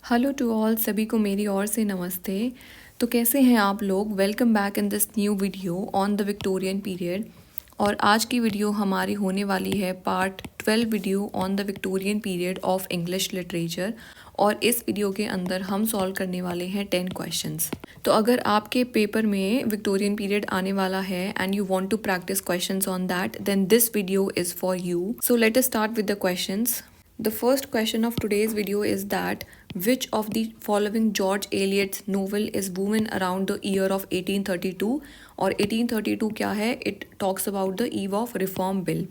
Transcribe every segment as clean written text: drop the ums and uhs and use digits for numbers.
Hello to all, सभी को मेरी ओर से नमस्ते। तो कैसे हैं आप लोग? Welcome back in this new video on the Victorian period. और आज की वीडियो हमारी होने वाली है part 12 video on the Victorian period of English literature. और इस वीडियो के अंदर हम सॉल्व करने वाले हैं 10 क्वेश्चंस। तो अगर आपके पेपर में विक्टोरियन पीरियड आने वाला है and you want to practice questions on that, then this video is for you. So let us start with the questions. The first question of today's video is that which of the following George Eliot's novel is Women around the year of 1832? और 1832 क्या है? It talks about the eve of reform bill.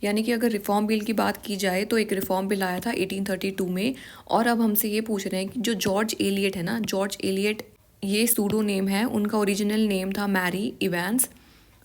यानी कि अगर reform bill की बात की जाए तो एक रिफॉर्म बिल आया था 1832 में। और अब हमसे ये पूछ रहे हैं कि जो जॉर्ज एलियट है ना, जॉर्ज एलियट ये सूडो नेम है, उनका ओरिजिनल नेम था मैरी इवेंस।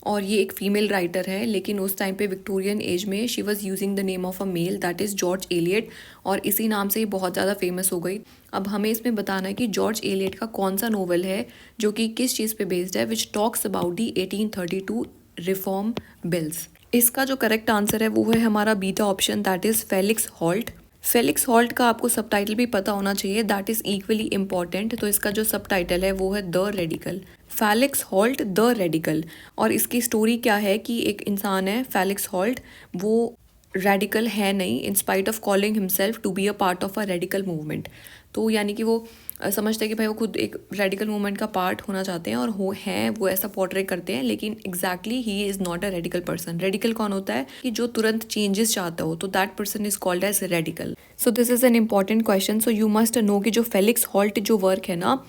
और ये एक फीमेल राइटर है, लेकिन उस टाइम पे विक्टोरियन एज में she was using the name of a male, that is George Eliot. और इसी नाम से ही बहुत ज़्यादा फेमस हो गई। अब हमें इसमें बताना है कि जॉर्ज एलियट का कौन सा नोवेल है जो कि किस चीज़ पे बेस्ड है, which talks about the 1832 reform bills. इसका जो करेक्ट आंसर है वो है हमारा beta option, that is Felix halt. Felix halt का आपको सबटाइटल भी पता होना चाहिए, दैट इज़ इक्वली इम्पॉर्टेंट। तो इसका जो सबटाइटल है वो है the radical, Felix Holt the radical. और इसकी स्टोरी क्या है कि एक इंसान है फेलिक्स हॉल्ट, वो रेडिकल है नहीं, in spite of calling himself to be a part of a radical movement. तो यानी कि वो समझते हैं कि भाई वो खुद एक रेडिकल मूवमेंट का पार्ट होना चाहते हैं और वो ऐसा पोर्ट्रे करते हैं, लेकिन exactly he is not a radical person. Radical कौन होता है कि जो तुरंत चेंजेस चाहता हो, तो that person is called as radical. So this is an important question. So you must know कि जो फेलिक्स हॉल्ट जो वर्क है ना,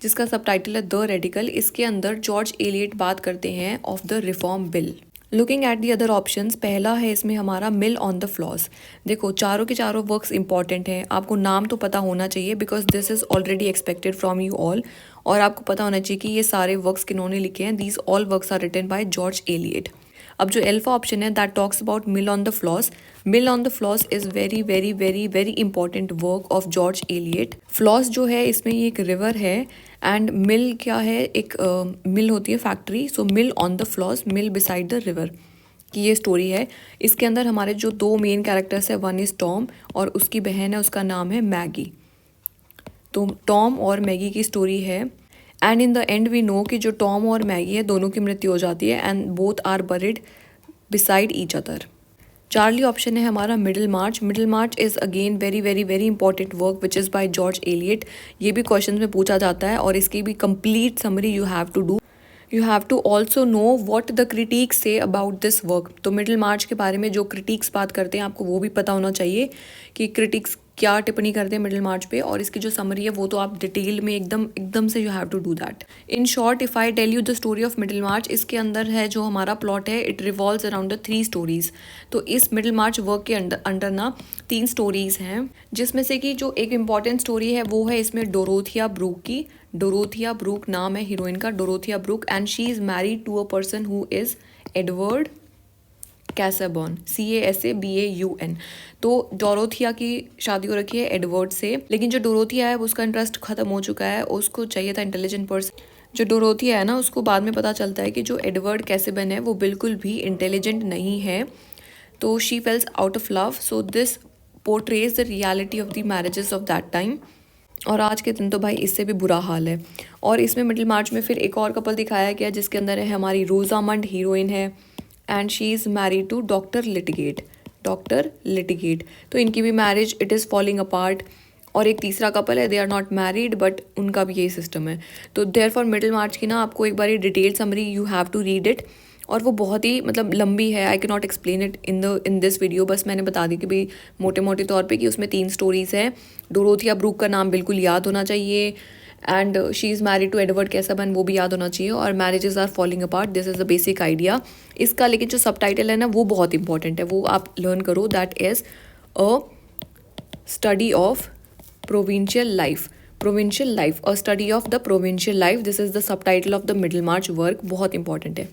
जिसका सबटाइटल है द रेडिकल, इसके अंदर जॉर्ज एलियट बात करते हैं of the reform bill. Looking at the other options, पहला है इसमें हमारा मिल ऑन द फ्लॉस। देखो चारों के चारों वर्क्स इंपॉर्टेंट हैं, आपको नाम तो पता होना चाहिए because this is already expected from you all. और आपको पता होना चाहिए कि ये सारे वर्क्स किन्होंने लिखे हैं, these all works are written by George Eliot. अब जो एल्फा ऑप्शन है that talks about Mill on the Floss. Mill on the Floss is very very very very important work of George Eliot. Floss जो है इसमें ये एक river है, and मिल क्या है, एक मिल होती है factory. So mill on the Floss, mill beside the river की ये स्टोरी है। इसके अंदर हमारे जो दो मेन कैरेक्टर्स है, वन इज़ टॉम और उसकी बहन है, उसका नाम है मैगी। तो टॉम और मैगी की स्टोरी है। And in the end we know कि जो टॉम और मैगी है दोनों की मृत्यु हो जाती है, and both are buried beside each other. Charlie option है हमारा Middlemarch. Middlemarch is again very very very important work which is by George Eliot. ये भी क्वेश्चन में पूछा जाता है और इसकी भी complete summary you have to do. You have to also know what the critics say about this work. तो मिडिल मार्च के बारे में जो क्रिटिक्स बात करते हैं आपको वो भी पता होना चाहिए कि क्रिटिक्स क्या टिप्पणी करते हैं मिडिल मार्च पे, और इसकी जो समरी है वो तो आप डिटेल में एकदम से you have to do that. In short if I tell you the story of Middlemarch, इसके अंदर है जो हमारा प्लॉट है, it revolves around the 3 stories. तो इस मिडिल मार्च वर्क के अंडर ना 3 स्टोरीज हैं, जिसमें से कि जो एक इम्पॉर्टेंट स्टोरी है वो है इसमें डोरोथिया ब्रूक की। डोरोथिया ब्रूक नाम है हीरोइन का, Dorothea Brooke, and she is married to a person who is Edward Casaubon, CASABAUN। तो डोरोथिया की शादी हो रखी है एडवर्ड से, लेकिन जो डोरोथिया है उसका इंटरेस्ट खत्म हो चुका है, उसको चाहिए था इंटेलिजेंट पर्सन। जो डोरोथिया है ना, उसको बाद में पता चलता है कि जो एडवर्ड कैसाबॉन है वो बिल्कुल भी इंटेलिजेंट नहीं है। तो she fails out of love. So this portrays the reality of the marriages of that time. और आज के दिन तो भाई इससे भी बुरा हाल है। और इसमें मिडिल मार्च में फिर एक और कपल दिखाया गया जिसके अंदर है हमारी रोजामंड, हीरोइन है, and she is married to doctor Lydgate. Doctor Lydgate, तो इनकी भी marriage it is falling apart. और एक तीसरा कपल है, they are not married but उनका भी यही सिस्टम है। तो देयर फॉर मिडिल मार्च की ना आपको एक बार detail summary you have to read it. और वो बहुत ही मतलब लंबी है, I can not explain it in this video. बस मैंने बता दी कि भाई मोटे मोटे तौर पे कि उसमें 3 स्टोरीज हैं। डोरोथिया ब्रूक का नाम बिल्कुल याद होना चाहिए, and she is married to Edward Casaubon वो भी याद होना चाहिए, और marriages are falling apart, this is the basic idea इसका। लेकिन जो सबटाइटल है ना वो बहुत इंपॉर्टेंट है, वो आप लर्न करो, that is a study of provincial life. Provincial life, a study of the provincial life, this is the subtitle of the middle March work, बहुत इंपॉर्टेंट है।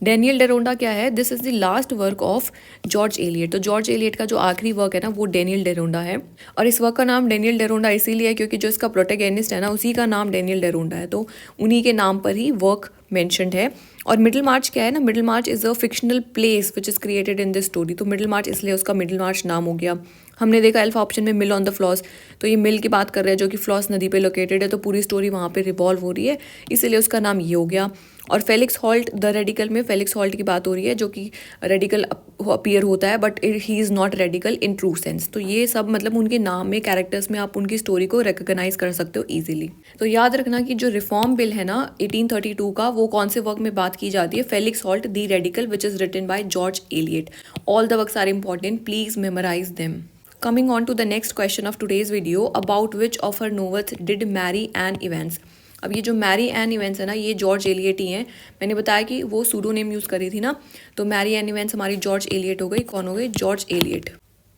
डेनियल डेरोंडा क्या है, this is the last work of George Elliott. तो George Eliot का जो आखिरी work है ना वो डेनियल डेरोंडा है। और इस वर्क का नाम डेनियल डेरोंडा इसीलिए है क्योंकि जो इसका प्रोटैगनिस्ट है ना उसी का नाम डेनियल डेरोंडा है, तो उन्हीं के नाम पर ही वर्क मेंशन्ड है। और मिडिल मार्च क्या है ना, middle March is a fictional place which is created in this story. तो मिडिल मार्च इसलिए उसका मिडिल मार्च नाम हो गया। हमने देखा अल्फा ऑप्शन में मिल ऑन द फ्लॉस, तो ये मिल की बात कर रहे हैं जो कि फ्लॉस नदी पे लोकेटेड है, तो पूरी स्टोरी वहाँ पे रिवॉल्व हो रही है, इसीलिए उसका नाम ये हो गया। और फेलिक्स हॉल्ट द रेडिकल में फेलिक्स हॉल्ट की बात हो रही है जो कि रेडिकल अपीयर होता है but he is not radical in true sense. तो ये सब मतलब उनके नाम में, कैरेक्टर्स में आप उनकी स्टोरी को रिकॉग्नाइज कर सकते हो ईजिली। तो याद रखना कि जो रिफॉर्म बिल है ना 1832 का, वो कौन से वर्क में बात की जाती है, Felix Holt the radical which is written by George Eliot. All the works are important, please memorize them. Coming on to the next question of today's video, about which of her novels did Mary Ann Evans। अब ये जो Mary N events है ना, ये George Eliot ही हैं। मैंने बताया कि वो सूडोनेम यूज़ करी थी ना, तो मैरी एन इवेंट्स हमारी जॉर्ज एलियट हो गई। कौन हो गई? George Eliot.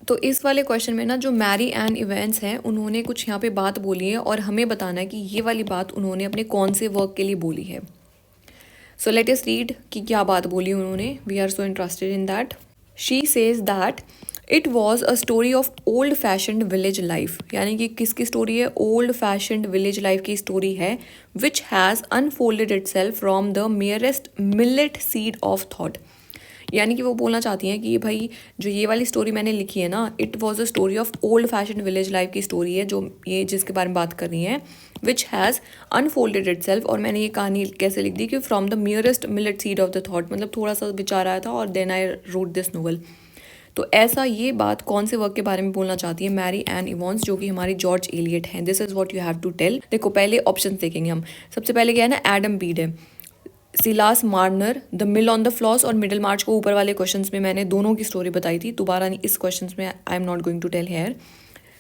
तो इस वाले क्वेश्चन में ना जो मैरी एन इवेंट्स हैं उन्होंने कुछ यहाँ पे बात बोली है और हमें बताना है कि ये वाली बात उन्होंने अपने कौन से वर्क के लिए बोली है। सो लेट अस रीड कि क्या बात बोली उन्होंने। We are so interested in that. She says that it was a story of old fashioned village life, यानी कि किसकी स्टोरी है? ओल्ड फैशनड विलेज लाइफ की स्टोरी है, which has unfolded itself from the merest millet seed of thought. यानी कि वो बोलना चाहती हैं कि भाई जो ये वाली स्टोरी मैंने लिखी है ना, it was a story of old fashion village life की स्टोरी है, जो ये जिसके बारे में बात कर रही हैं, which has unfolded itself. और मैंने ये कहानी कैसे लिख दी कि from the merest millet seed of the thought, मतलब थोड़ा सा विचार आया था और then I wrote this novel. तो ऐसा ये बात कौन से वर्क के बारे में बोलना चाहती है मैरी एन इवांस, जो कि हमारी जॉर्ज एलियट हैं। This is what you have to tell. देखो पहले ऑप्शन देखेंगे हम। सबसे पहले क्या है ना, एडम बीड है, Silas Marner, the mill on the floss और मिडल मार्च को। ऊपर वाले क्वेश्चंस में मैंने दोनों की स्टोरी बताई थी, दोबारा नहीं, इस क्वेश्चंस में I am not going to tell here.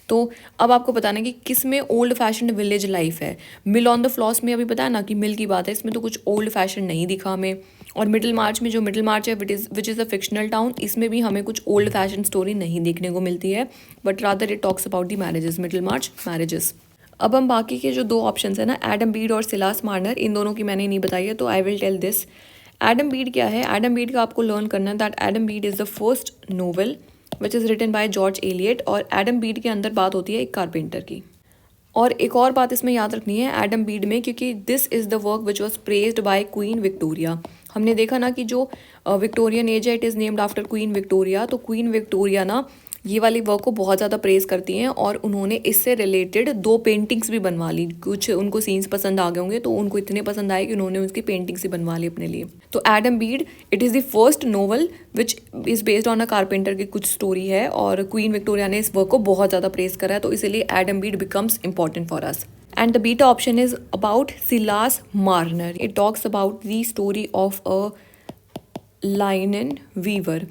तो अब आपको बताना कि किस में ओल्ड फैशन विलेज लाइफ है। मिल ऑन द फ्लॉस में अभी बताया ना कि मिल की बात है, इसमें तो कुछ ओल्ड फैशन नहीं दिखा हमें। और मिडिल मार्च में, जो मिडिल मार्च है which is a fictional town, इसमें भी हमें कुछ ओल्ड फैशन स्टोरी नहीं देखने को मिलती है, but rather it talks about the marriages, middle March marriages. अब हम बाकी के जो दो ऑप्शन है ना, एडम बीड और सिलास मार्नर, इन दोनों की मैंने नहीं बताई है, तो I will tell this. Adam Bede क्या है? एडम बीड का आपको लर्न करना है that Adam Bede is the first novel which is written by George Eliot. और एडम बीड के अंदर बात होती है एक कारपेंटर की। और एक और बात इसमें याद रखनी है एडम बीड में, क्योंकि this is the work which was praised by Queen Victoria. हमने देखा ना कि जो विक्टोरियन एज है, it is named after Queen Victoria. तो क्वीन विक्टोरिया ना ये वाली वर्क को बहुत ज़्यादा प्रेज करती हैं और उन्होंने इससे रिलेटेड 2 पेंटिंग्स भी बनवा ली। कुछ उनको सीन्स पसंद आ गए होंगे, तो उनको इतने पसंद आए कि उन्होंने उसकी पेंटिंग्स ही बनवा ली अपने लिए। तो Adam Beed, it is the first novel which is based on a carpenter की कुछ स्टोरी है, और क्वीन विक्टोरिया ने इस वर्क को बहुत ज़्यादा प्रेज करा है, तो इसीलिए Adam Beed becomes important for us. And the beta option is about Silas Marner. It talks about the story of a linen weaver.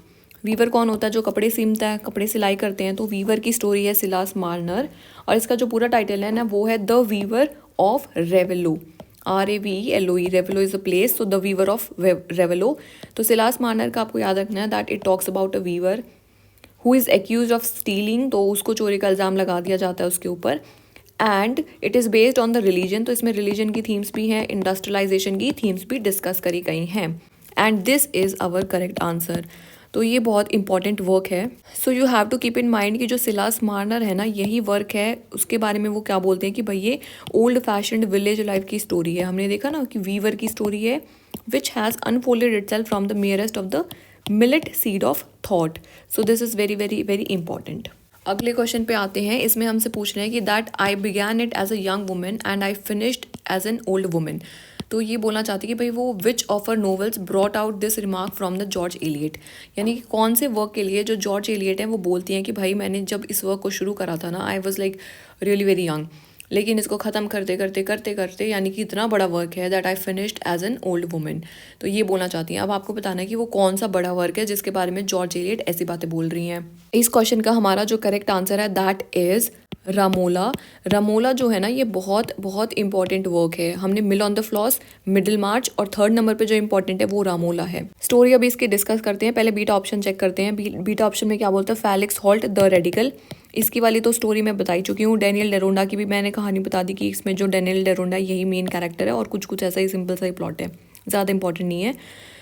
Weaver कौन होता है? जो कपड़े सिलता है, कपड़े सिलाई करते हैं, तो वीवर की स्टोरी है सिलास मार्नर। और इसका जो पूरा टाइटल है ना, वो है the weaver of Raveloe, RAVELOE। Raveloe is a place, तो द वीवर ऑफ रेवेलो। तो सिलास मार्नर का आपको याद रखना है that it talks about a weaver who is accuse of stealing, तो उसको चोरी का इल्ज़ाम लगा दिया जाता है उसके ऊपर। And it is based on the religion, तो इसमें रिलीजन की थीम्स भी हैं, इंडस्ट्रियलाइजेशन की थीम्स भी डिस्कस करी गई हैं। And this is our correct answer. तो ये बहुत इंपॉर्टेंट वर्क है। So you have to keep in mind कि जो सिलास मार्नर है ना, यही वर्क है, उसके बारे में वो क्या बोलते हैं कि भाई ये ओल्ड फैशन्ड विलेज लाइफ की स्टोरी है। हमने देखा ना कि वीवर की स्टोरी है which has unfolded itself from the merest of the millet seed of thought. So this is very very very important. अगले क्वेश्चन पे आते हैं। इसमें हमसे पूछ रहे हैं कि that I began it as a young women and I finished as an old women. तो ये बोलना चाहती है कि भाई वो which of her novels brought out this remark from the George Eliot, यानी कि कौन से वर्क के लिए जो जॉर्ज एलियट है वो बोलती हैं कि भाई मैंने जब इस वर्क को शुरू करा था ना, I was like really very young, लेकिन इसको ख़त्म करते करते करते करते यानी कि इतना बड़ा वर्क है that I finished as an old women. तो ये बोलना चाहती हैं। अब आपको बताना है कि वो कौन सा बड़ा वर्क है जिसके बारे में जॉर्ज एलियट ऐसी बातें बोल रही हैं। इस क्वेश्चन का हमारा जो करेक्ट आंसर है दैट इज़ रामोला। रामोला जो है ना, ये बहुत बहुत इंपॉर्टेंट वर्क है। हमने मिल ऑन द फ्लॉस, मिडिल मार्च और थर्ड नंबर पे जो इंपॉर्टेंट है वो रामोला है। स्टोरी अभी इसकी डिस्कस करते हैं। पहले बीटा ऑप्शन चेक करते हैं। बीटा ऑप्शन में क्या बोलता है? Felix Holt the radical. इसकी वाली तो स्टोरी मैं बताई चुकी हूँ। डेनियल डेरोंडा की भी मैंने कहानी बता दी कि इसमें जो डेनियल डेरोंडा यही मेन कैरेक्टर है और कुछ कुछ ऐसा ही सिंपल सा ही प्लॉट है, ज़्यादा इंपॉर्टेंट नहीं है।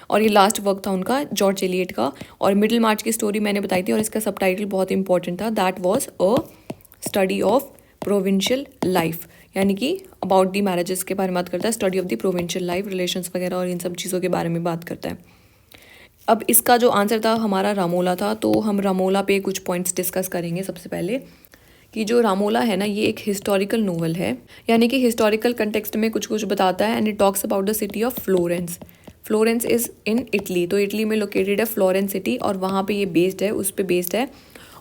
और ये लास्ट वर्क था उनका जॉर्ज एलियट का। और मिडिल मार्च की स्टोरी मैंने बताई थी और इसका सबटाइटल बहुत इंपॉर्टेंट था, that was a study of provincial life, यानी कि अबाउट दी मैरिजेस के बारे में बात करता है, study of the provincial life, relations वगैरह और इन सब चीज़ों के बारे में बात करता है। अब इसका जो आंसर था हमारा रामोला था, तो हम रामोला पे कुछ पॉइंट्स डिस्कस करेंगे। सबसे पहले कि जो रामोला है ना, ये एक हिस्टोरिकल नोवेल है, यानी कि हिस्टोरिकल कंटेक्स्ट में कुछ कुछ बताता है। And it talks about the city of Florence. Florence is in Italy, तो इटली में लोकेटेड है फ्लोरेंस सिटी, और वहाँ पे ये बेस्ड है, उस पे बेस्ड है।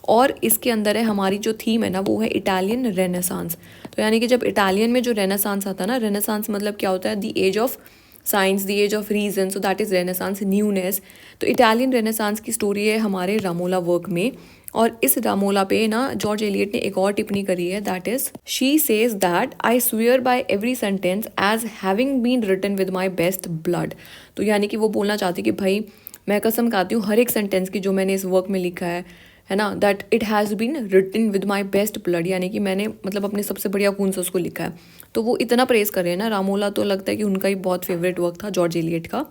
और इसके अंदर है हमारी जो थीम है ना, वो है इटालियन रेनेसांस। तो यानी कि जब इटालियन में जो रेनेसांस आता है ना, रेनेसांस मतलब क्या होता है, the age of science, the age of reason, so that is renaissance, newness. तो इटालियन रेनेसांस की स्टोरी है हमारे रामोला वर्क में। और इस रामोला पे ना जॉर्ज एलियट ने एक और टिप्पणी करी है, that is she says that I swear by every sentence as having been written with my best blood. तो यानी कि वो बोलना चाहती कि भाई मैं कसम खाती हूँ हर एक सेंटेंस की जो मैंने इस वर्क में लिखा है ना, that it has been written with my best blood, यानी कि मैंने मतलब अपने सबसे बढ़िया खून से उसको लिखा है। तो वो इतना प्रेस कर रहे हैं ना रामोला, तो लगता है कि उनका ही बहुत फेवरेट वर्क था जॉर्ज एलियट का।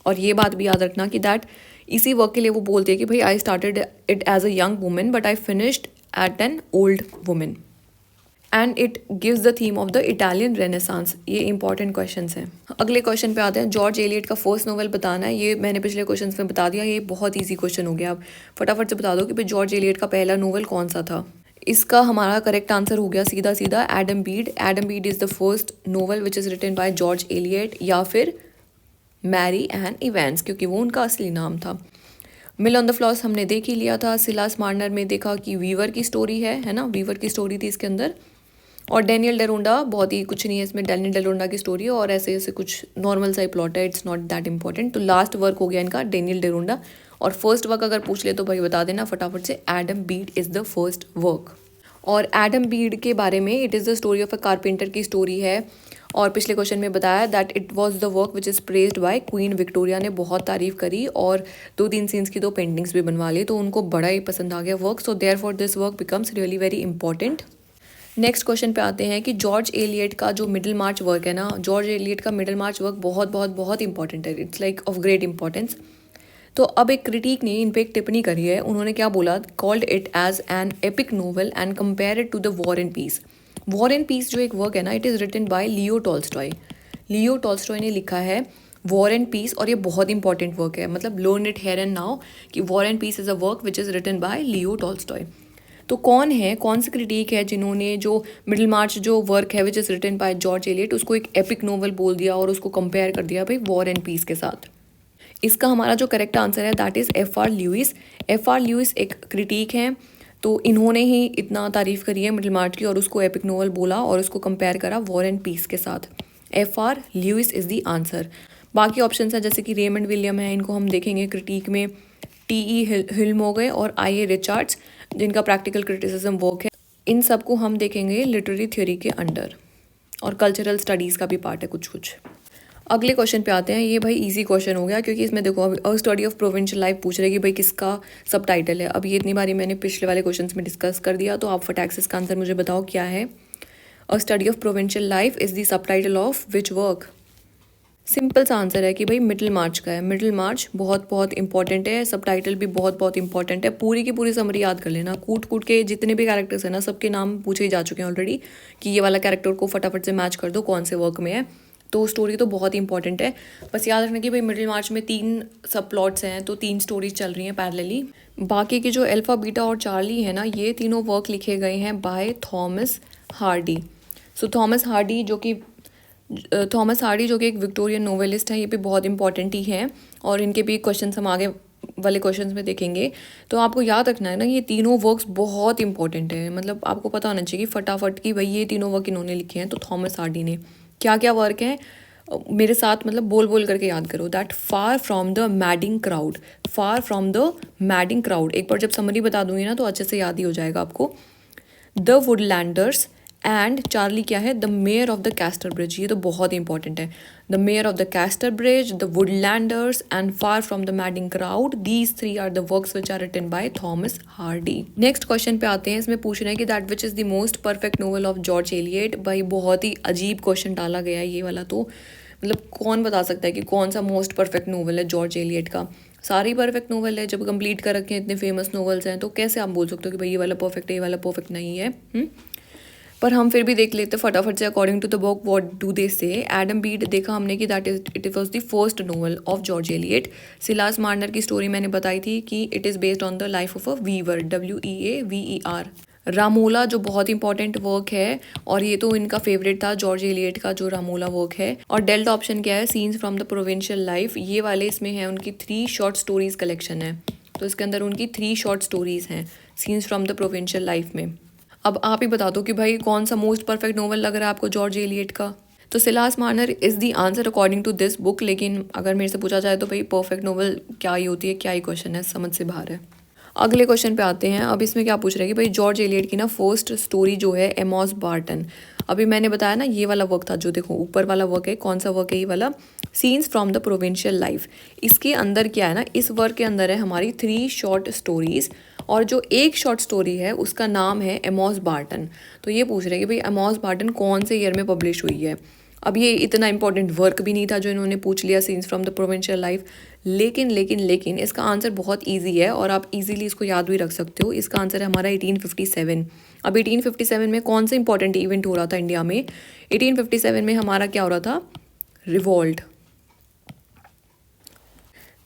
और ये बात भी याद रखना कि दैट इसी वर्क के लिए वो बोलते हैं कि भाई I started it as a young women but I finished at an old women, and it gives the theme of the Italian renaissance. ये इंपॉर्टेंट क्वेश्चंस हैं। अगले क्वेश्चन पे आते हैं। जॉर्ज एलियट का फर्स्ट नोवेल बताना है। ये मैंने पिछले क्वेश्चंस में बता दिया, ये बहुत ईजी क्वेश्चन हो गया। आप फटाफट से बता दो कि भाई जॉर्ज एलियट का पहला नोवेल कौन सा था। इसका हमारा करेक्ट आंसर हो गया सीधा सीधा Adam Bede. Adam Bede is the first novel which is written by George Eliot, या फिर मैरी एन इवेंट्स, क्योंकि वो उनका असली नाम था। मिल ऑन द फ्लॉर्स हमने देख ही लिया था। सिलास मार्नर में देखा कि वीवर की स्टोरी है ना, वीवर की स्टोरी थी इसके अंदर। और डेनियल डेरोंडा बहुत ही कुछ नहीं है इसमें, डेनियल डेरोंडा की स्टोरी है और ऐसे ऐसे कुछ नॉर्मल सा ही प्लॉट है, इट्स नॉट दैट इंपॉर्टेंट। तो लास्ट वर्क हो गया इनका डेनियल डेरोंडा। और फर्स्ट वर्क अगर पूछ ले तो भाई बता देना फटाफट से, Adam Bede is the first work. और एडम बीड के बारे में, it is the story of a carpenter की स्टोरी है। और पिछले क्वेश्चन में बताया that it was the work which is praised by Queen Victoria ने बहुत तारीफ करी, और 2-3 सीन्स की 2 पेंटिंग्स भी बनवा ली, तो उनको बड़ा ही पसंद आ गया work. So therefore this work becomes really very important. Next question पे आते हैं कि जॉर्ज एलियट का जो मिडिल मार्च वर्क है ना, जॉर्ज एलियट का मिडिल मार्च वर्क बहुत बहुत बहुत इंपॉर्टेंट है, it's like of great importance. तो अब एक क्रिटिक ने इन पे एक टिप्पणी करी है, उन्होंने क्या बोला, called it as an epic novel and compare it to the war and peace. War and peace जो एक वर्क है ना, it is written by Leo Tolstoy. Leo Tolstoy ने लिखा है वॉर एंड पीस, और ये बहुत इंपॉर्टेंट वर्क है, मतलब learn it here and now कि War and Peace is a work which is written by Leo Tolstoy. तो कौन है, कौन से क्रिटिक है जिन्होंने जो मिडिल मार्च जो वर्क है which is written by George Eliot, उसको एक एपिक नोवेल बोल दिया और उसको कंपेयर कर दिया भाई वॉर एंड पीस के साथ। इसका हमारा जो करेक्ट आंसर है that is F. R.. Lewis. F. R.. Lewis एक क्रिटिक हैं, तो इन्होंने ही इतना तारीफ़ करी है मिडिल मार्च की और उसको एपिक नोवेल बोला और उसको कंपेयर करा वॉर एंड पीस के साथ। F. R.. Lewis is the answer. बाकी ऑप्शन है जैसे कि रेमंड विलियम है, इनको हम देखेंगे क्रिटिक में। टी.ई. हिल्म हो गए और आई.ए. रिचर्ड्स, जिनका प्रैक्टिकल क्रिटिसिज्म वर्क है। इन सबको हम देखेंगे लिटरेरी थ्योरी के अंडर, और कल्चरल स्टडीज़ का भी पार्ट है कुछ कुछ। अगले क्वेश्चन पे आते हैं। ये भाई इजी क्वेश्चन हो गया, क्योंकि इसमें देखो अ स्टडी ऑफ प्रोविंशियल लाइफ पूछ रहे कि भाई किसका सब टाइटल है। अब ये इतनी बारी मैंने पिछले वाले क्वेश्चंस में डिस्कस कर दिया, तो आप फटाक से इसका आंसर मुझे बताओ क्या है। A study of provincial life is the subtitle of which work. Simple सा आंसर है कि भाई मिडिल मार्च का है। मिडिल मार्च बहुत बहुत इंपॉर्टेंट है, सब टाइटल भी बहुत बहुत इंपॉर्टेंट है। पूरी की पूरी समरी याद कर लेना, कूट कूट के जितने भी कैरेक्टर्स हैं ना, सबके नाम पूछे ही जा चुके हैं ऑलरेडी कि ये वाला कैरेक्टर को फटाफट से मैच कर दो कौन से वर्क में है। तो स्टोरी तो बहुत ही इंपॉर्टेंट है। बस याद रखना कि भाई मिडिल मार्च में 3 सब प्लॉट्स हैं, तो 3 स्टोरीज चल रही हैं पैरेलली। बाकी की जो अल्फा बीटा और चार्ली है ना, ये तीनों वर्क लिखे गए हैं बाय थॉमस हार्डी। सो थॉमस हार्डी जो कि एक विक्टोरियन नोवेलिस्ट है, ये भी बहुत इंपॉर्टेंट ही है, और इनके भी क्वेश्चन हम आगे वाले क्वेश्चंस में देखेंगे। तो आपको याद रखना है ना, ये तीनों वर्क्स बहुत इंपॉर्टेंट है, मतलब आपको पता होना चाहिए कि फटाफट कि भाई ये तीनों वर्क इन्होंने लिखे हैं। तो थॉमस हार्डी ने क्या क्या वर्क हैं, मेरे साथ मतलब बोल बोल करके याद करो। That far from the Madding crowd, far from the Madding crowd, एक बार जब समरी बता दूंगी ना तो अच्छे से याद ही हो जाएगा आपको। द वुडलैंडर्स एंड चार्ली क्या है, the Mayor of the Casterbridge, ये तो बहुत इंपॉर्टेंट है। The Mayor of the Casterbridge, the Woodlanders and Far from the Madding Crowd, these 3 are the works which are written by Thomas Hardy. Next question पे आते हैं। इसमें पूछ रहे हैं कि that which is the most perfect novel of George Eliot. भाई बहुत ही अजीब क्वेश्चन डाला गया है ये वाला, तो मतलब कौन बता सकता है कि कौन सा मोस्ट परफेक्ट नोवेल है जॉर्ज एलियट का। सारी परफेक्ट नोवेल है, जब कंप्लीट कर रखे हैं, इतने फेमस नोवेल्स हैं, तो कैसे आप बोल सकते हो कि भाई ये वाला परफेक्ट है, ये वाला परफेक्ट नहीं है। पर हम फिर भी देख लेते फटाफट से according to the book what do they say. Adam Bede देखा हमने कि that is it was the first novel of George Eliot. Silas Marner की स्टोरी मैंने बताई थी कि it is based on the life of a weaver, WEAVER। Romola जो बहुत इंपॉर्टेंट वर्क है और ये तो इनका फेवरेट था जॉर्ज एलियट का जो रामोला वर्क है। और डेल्टा ऑप्शन क्या है, scenes from the provincial life, ये वाले इसमें है उनकी 3 शॉर्ट स्टोरीज कलेक्शन है, तो इसके अंदर उनकी 3 शॉर्ट स्टोरीज हैं scenes from the provincial life में। अब आप ही बता दो कि भाई कौन सा मोस्ट परफेक्ट नोवेल लग रहा है आपको जॉर्ज एलियट का। तो Silas Marner is the answer according to this book, लेकिन अगर मेरे से पूछा जाए तो भाई परफेक्ट नोवेल क्या ही होती है, क्या ही क्वेश्चन है, समझ से बाहर है। अगले क्वेश्चन पे आते हैं। अब इसमें क्या पूछ रहे हैं कि भाई जॉर्ज एलियट की ना फर्स्ट स्टोरी जो है एमॉस बार्टन, अभी मैंने बताया ना ये वाला वर्क था जो देखो ऊपर वाला वर्क है, कौन सा वर्क है ये वाला, scenes from the provincial life. इसके अंदर क्या है ना, इस वर्क के अंदर है हमारी 3 शॉर्ट स्टोरीज और जो एक शॉर्ट स्टोरी है उसका नाम है एमॉस बार्टन। तो ये पूछ रहे हैं कि भाई एमॉस बार्टन कौन से ईयर में पब्लिश हुई है। अब ये इतना इंपॉर्टेंट वर्क भी नहीं था जो इन्होंने पूछ लिया, scenes from the provincial life, लेकिन इसका आंसर बहुत इजी है और आप इजीली इसको याद भी रख सकते हो। इसका आंसर है हमारा 1857। अब 1857 में कौन सा इंपॉर्टेंट इवेंट हो रहा था इंडिया में, 1857 में हमारा क्या हो रहा था, रिवॉल्ट।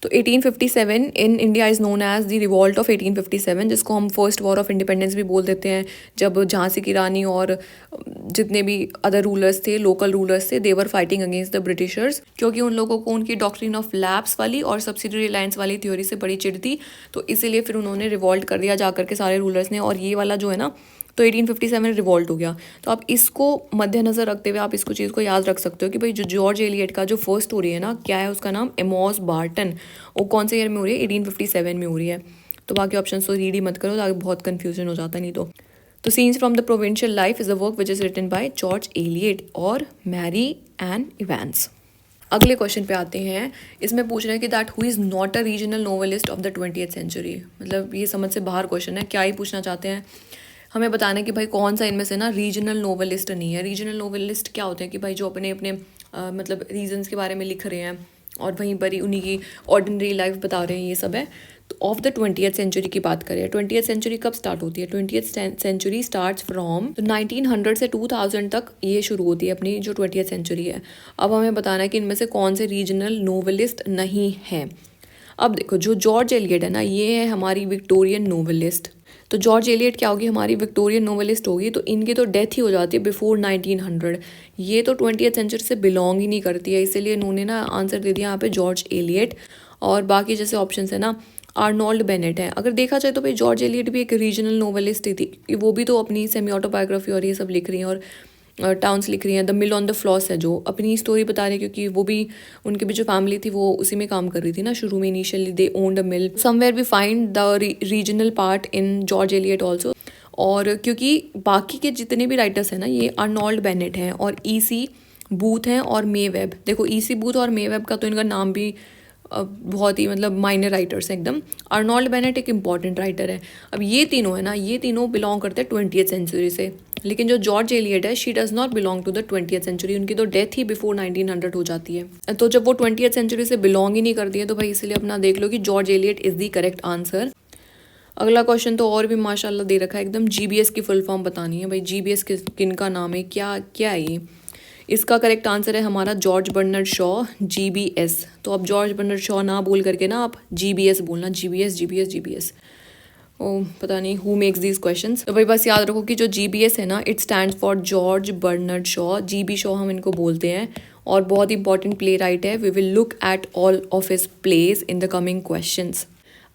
तो 1857 in India is known as the revolt of 1857, जिसको हम फर्स्ट वॉर ऑफ इंडिपेंडेंस भी बोल देते हैं। जब झांसी की रानी और जितने भी अदर रूलर्स थे, लोकल रूलर्स थे, देवर फाइटिंग अगेंस्ट द ब्रिटिशर्स, क्योंकि उन लोगों को उनकी डॉक्ट्रिन ऑफ लैप्स वाली और सब्सिडरी अलायंस वाली थ्योरी से बड़ी चिढ़ थी, तो इसीलिए फिर उन्होंने रिवॉल्ट कर दिया जाकर के सारे रूलर्स ने। और ये वाला जो है ना, तो 1857 रिवॉल्ट हो गया। तो आप इसको मद्देनजर रखते हुए आप इसको चीज़ को याद रख सकते हो कि भाई जो जॉर्ज एलियट का जो फर्स्ट स्टोरी है ना, क्या है उसका नाम, एमॉस बार्टन। वो कौन से ईयर में हो रही है, 1857 में हो रही है। तो बाकी ऑप्शन तो रीड ही मत करो, ताकि बहुत कन्फ्यूजन हो जाता नहीं तो scenes from the provincial life is a work which is written by George Eliot और मैरी एन इवेंस। अगले क्वेश्चन पे आते हैं। इसमें पूछ रहे हैं कि that who is not a regional novelist of the 20th century. मतलब ये समझ से बाहर क्वेश्चन है, क्या ही पूछना चाहते हैं, हमें बताना है कि भाई कौन सा इनमें से ना रीजनल नोवेलिस्ट नहीं है। रीजनल नोवेलिस्ट क्या होते हैं कि भाई जो अपने अपने मतलब रीजन्स के बारे में लिख रहे हैं और वहीं पर ही उन्हीं की ऑर्डिनरी लाइफ बता रहे हैं, ये सब है। तो ऑफ द 20th सेंचुरी की बात करें, 20th सेंचुरी कब स्टार्ट होती है, 20th सेंचुरी स्टार्ट्स फ्रॉम 1900 से 2000 तक ये शुरू होती है अपनी जो 20th सेंचुरी है। अब हमें बताना है कि इनमें से कौन से रीजनल नोवेलिस्ट नहीं हैं। अब देखो जो जॉर्ज एलियट है ना, ये है हमारी विक्टोरियन नोवेलिस्ट। तो जॉर्ज एलियट क्या होगी, हमारी विक्टोरियन नोवेलिस्ट होगी। तो इनकी तो डेथ ही हो जाती है बिफोर 1900। ये तो 20th सेंचुरी से बिलोंग ही नहीं करती है, इसीलिए इन्होंने ना आंसर दे दिया यहाँ पे जॉर्ज एलियट। और बाकी जैसे ऑप्शन है ना, आर्नोल्ड बेनेट है। अगर देखा जाए तो भाई जॉर्ज एलियट भी एक रीजनल नोवेलिस्ट ही थी, वो भी तो अपनी सेमी ऑटोबायोग्राफी और ये सब लिख रही हैं और टाउन्स लिख रही हैं। The mill on the floss है जो अपनी स्टोरी बता रही है, क्योंकि वो भी उनकी भी जो फैमिली थी वो उसी में काम कर रही थी ना शुरू में, initially they owned a mill. Somewhere we find the regional part in George Eliot also. और क्योंकि बाकी के जितने भी राइटर्स हैं ना, ये आर्नोल्ड बेनेट हैं और E.C. बूथ हैं और मे वेब। देखो E.C. बूथ और मे वेब का तो इनका नाम भी बहुत ही मतलब माइनर राइटर्स हैं एकदम। आर्नोल्ड बेनेट एक इंपॉर्टेंट राइटर है। अब ये तीनों है ना, ये तीनों बिलोंग करते हैं 20th सेंचुरी से, लेकिन जो जॉर्ज एलियट है she does not belong to the 20th century. उनकी तो डेथ ही बिफोर 1900 हो जाती है। तो जब वो 20th सेंचुरी से बिलोंग ही नहीं करती है, तो भाई इसलिए अपना देख लो कि George Eliot is the correct answer. अगला क्वेश्चन तो और भी माशाल्लाह दे रखा है एकदम, GBS की फुल फॉर्म बतानी है। भाई GBS किन का नाम है, क्या क्या है ये। इसका करेक्ट आंसर है हमारा जॉर्ज बर्नर्ड शॉ, GBS। तो अब जॉर्ज बर्नर्ड शॉ ना बोल करके ना आप GBS बोलना, GBS। ओ पता नहीं हु मेक्स दीज क्वेश्चंस। तो भाई बस याद रखो कि जो GBS है ना, it stands for George Bernard Shaw, GB Shaw हम इनको बोलते हैं और बहुत इंपॉर्टेंट प्ले राइट है। We will look at all of his plays in the coming questions.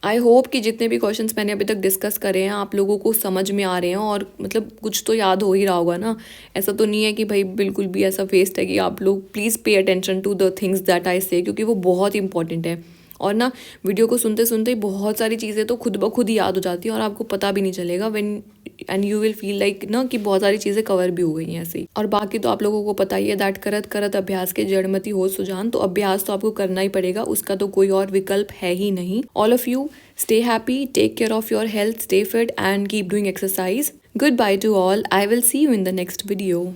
I hope कि जितने भी क्वेश्चंस मैंने अभी तक डिस्कस करे हैं आप लोगों को समझ में आ रहे हैं और मतलब कुछ तो याद हो ही रहा होगा ना। ऐसा तो नहीं है कि भाई बिल्कुल भी ऐसा फेस्ट है कि आप लोग please pay attention to the things that I say, क्योंकि वो बहुत इंपॉर्टेंट है। और ना वीडियो को सुनते सुनते ही बहुत सारी चीज़ें तो खुद ब खुद ही याद हो जाती हैं और आपको पता भी नहीं चलेगा when and you will feel like ना कि बहुत सारी चीज़ें कवर भी हो गई हैं ऐसे ही। और बाकी तो आप लोगों को पता ही है दैट करत करत अभ्यास के जड़मति हो सुजान। तो अभ्यास तो आपको करना ही पड़ेगा, उसका तो कोई और विकल्प है ही नहीं। All of you stay happy, take care of your health, stay fit and keep doing exercise. Goodbye to all. I will see you in the next video.